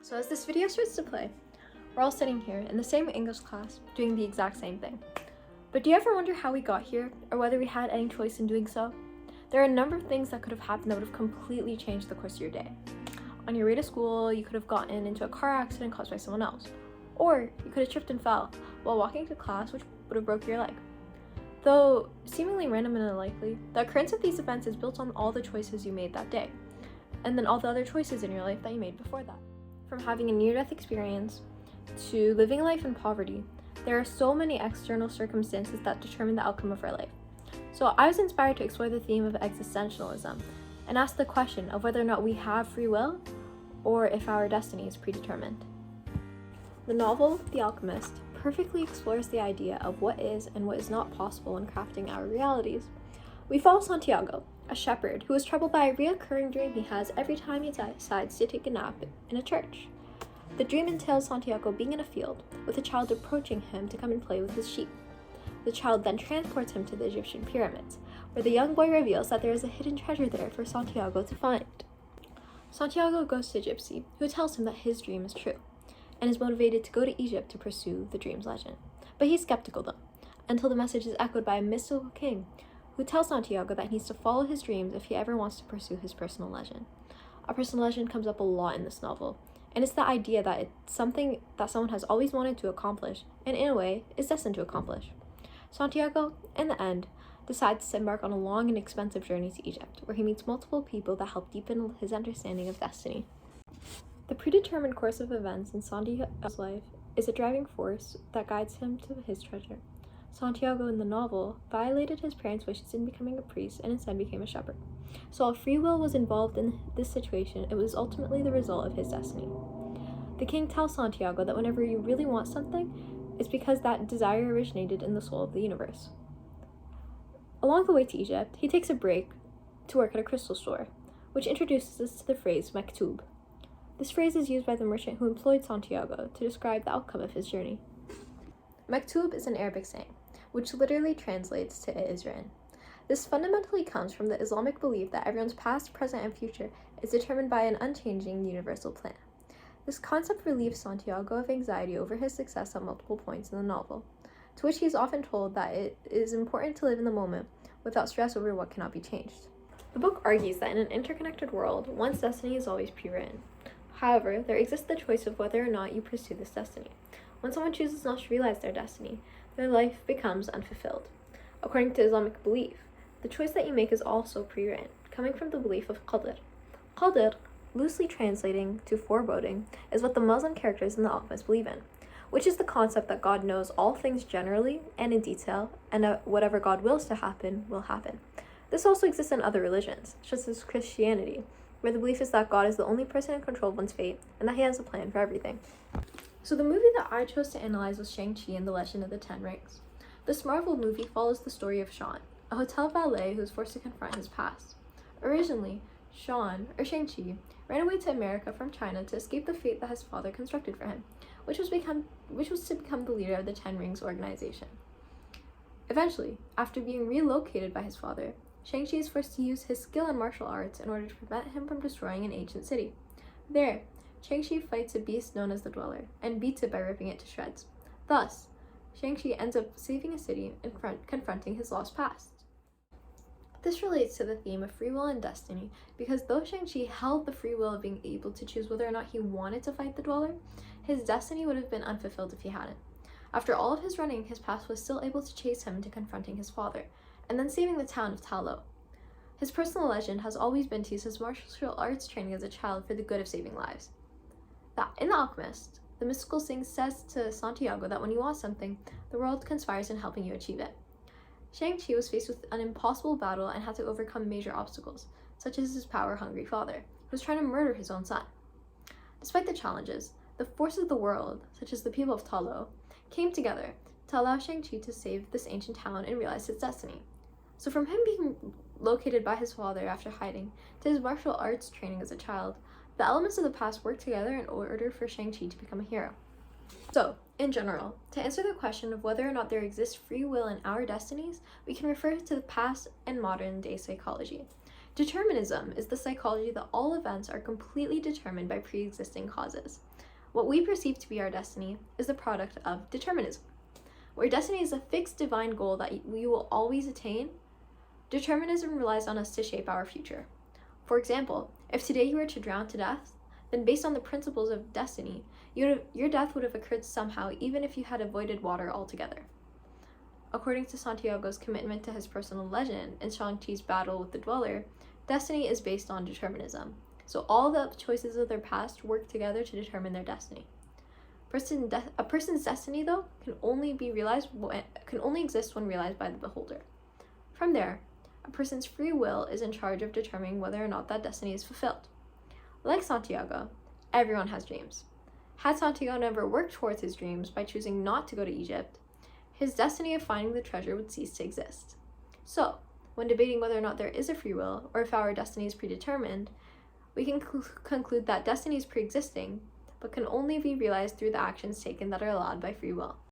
So as this video starts to play, we're all sitting here in the same English class doing the exact same thing. But do you ever wonder how we got here, or whether we had any choice in doing so? There are a number of things that could have happened that would have completely changed the course of your day. On your way to school, you could have gotten into a car accident caused by someone else. Or you could have tripped and fell while walking to class, which would have broke your leg. Though seemingly random and unlikely, the occurrence of these events is built on all the choices you made that day, and then all the other choices in your life that you made before that. From having a near-death experience to living a life in poverty, there are so many external circumstances that determine the outcome of our life. So I was inspired to explore the theme of existentialism and ask the question of whether or not we have free will or if our destiny is predetermined. The novel, The Alchemist, perfectly explores the idea of what is and what is not possible in crafting our realities. We follow Santiago, a shepherd who is troubled by a recurring dream he has every time he decides to take a nap in a church. The dream entails Santiago being in a field with a child approaching him to come and play with his sheep. The child then transports him to the Egyptian pyramids, where the young boy reveals that there is a hidden treasure there for Santiago to find. Santiago goes to Gypsy, who tells him that his dream is true, and is motivated to go to Egypt to pursue the dream's legend. But he's skeptical though, until the message is echoed by a mystical king, who tells Santiago that he needs to follow his dreams if he ever wants to pursue his personal legend. A personal legend comes up a lot in this novel, and it's the idea that it's something that someone has always wanted to accomplish, and in a way, is destined to accomplish. Santiago, in the end, decides to embark on a long and expensive journey to Egypt, where he meets multiple people that help deepen his understanding of destiny. The predetermined course of events in Santiago's life is a driving force that guides him to his treasure. Santiago in the novel violated his parents' wishes in becoming a priest and instead became a shepherd. So while free will was involved in this situation, it was ultimately the result of his destiny. The king tells Santiago that whenever you really want something, it's because that desire originated in the soul of the universe. Along the way to Egypt, he takes a break to work at a crystal store, which introduces us to the phrase maktub. This phrase is used by the merchant who employed Santiago to describe the outcome of his journey. Maktub is an Arabic saying, which literally translates to "it is written." This fundamentally comes from the Islamic belief that everyone's past, present, and future is determined by an unchanging universal plan. This concept relieves Santiago of anxiety over his success at multiple points in the novel, to which he is often told that it is important to live in the moment without stress over what cannot be changed. The book argues that in an interconnected world, one's destiny is always pre-written. However, there exists the choice of whether or not you pursue this destiny. When someone chooses not to realize their destiny, their life becomes unfulfilled. According to Islamic belief, the choice that you make is also pre-written, coming from the belief of Qadr. Qadr, loosely translating to foreboding, is what the Muslim characters in The Alchemist believe in, which is the concept that God knows all things generally and in detail, and that whatever God wills to happen will happen. This also exists in other religions, such as Christianity, where the belief is that God is the only person in control of one's fate, and that he has a plan for everything. So the movie that I chose to analyze was Shang-Chi and the Legend of the Ten Rings. This Marvel movie follows the story of Sean, a hotel valet who is forced to confront his past. Originally, Shang-Chi, ran away to America from China to escape the fate that his father constructed for him, which was to become the leader of the Ten Rings organization. Eventually, after being relocated by his father, Shang-Chi is forced to use his skill in martial arts in order to prevent him from destroying an ancient city. There, Shang-Chi fights a beast known as the Dweller, and beats it by ripping it to shreds. Thus, Shang-Chi ends up saving a city and confronting his lost past. This relates to the theme of free will and destiny, because though Shang-Chi held the free will of being able to choose whether or not he wanted to fight the Dweller, his destiny would have been unfulfilled if he hadn't. After all of his running, his past was still able to chase him into confronting his father, and then saving the town of Ta Lo. His personal legend has always been to use his martial arts training as a child for the good of saving lives. In The Alchemist, the mystical king says to Santiago that when you want something, the world conspires in helping you achieve it. Shang-Chi was faced with an impossible battle and had to overcome major obstacles, such as his power-hungry father, who was trying to murder his own son. Despite the challenges, the forces of the world, such as the people of Ta Lo, came together to allow Shang-Chi to save this ancient town and realize its destiny. So from him being located by his father after hiding, to his martial arts training as a child, the elements of the past work together in order for Shang-Chi to become a hero. So, in general, to answer the question of whether or not there exists free will in our destinies, we can refer to the past and modern day psychology. Determinism is the psychology that all events are completely determined by pre-existing causes. What we perceive to be our destiny is the product of determinism. Where destiny is a fixed divine goal that we will always attain, determinism relies on us to shape our future. For example, if today you were to drown to death, then based on the principles of destiny, your death would have occurred somehow even if you had avoided water altogether. According to Santiago's commitment to his personal legend in Shang-Chi's battle with the Dweller, destiny is based on determinism. So all the choices of their past work together to determine their destiny. A person's destiny, though, can only exist when realized by the beholder. From there, a person's free will is in charge of determining whether or not that destiny is fulfilled. Like Santiago, everyone has dreams. Had Santiago never worked towards his dreams by choosing not to go to Egypt, his destiny of finding the treasure would cease to exist. So, when debating whether or not there is a free will, or if our destiny is predetermined, we can conclude that destiny is pre-existing, but can only be realized through the actions taken that are allowed by free will.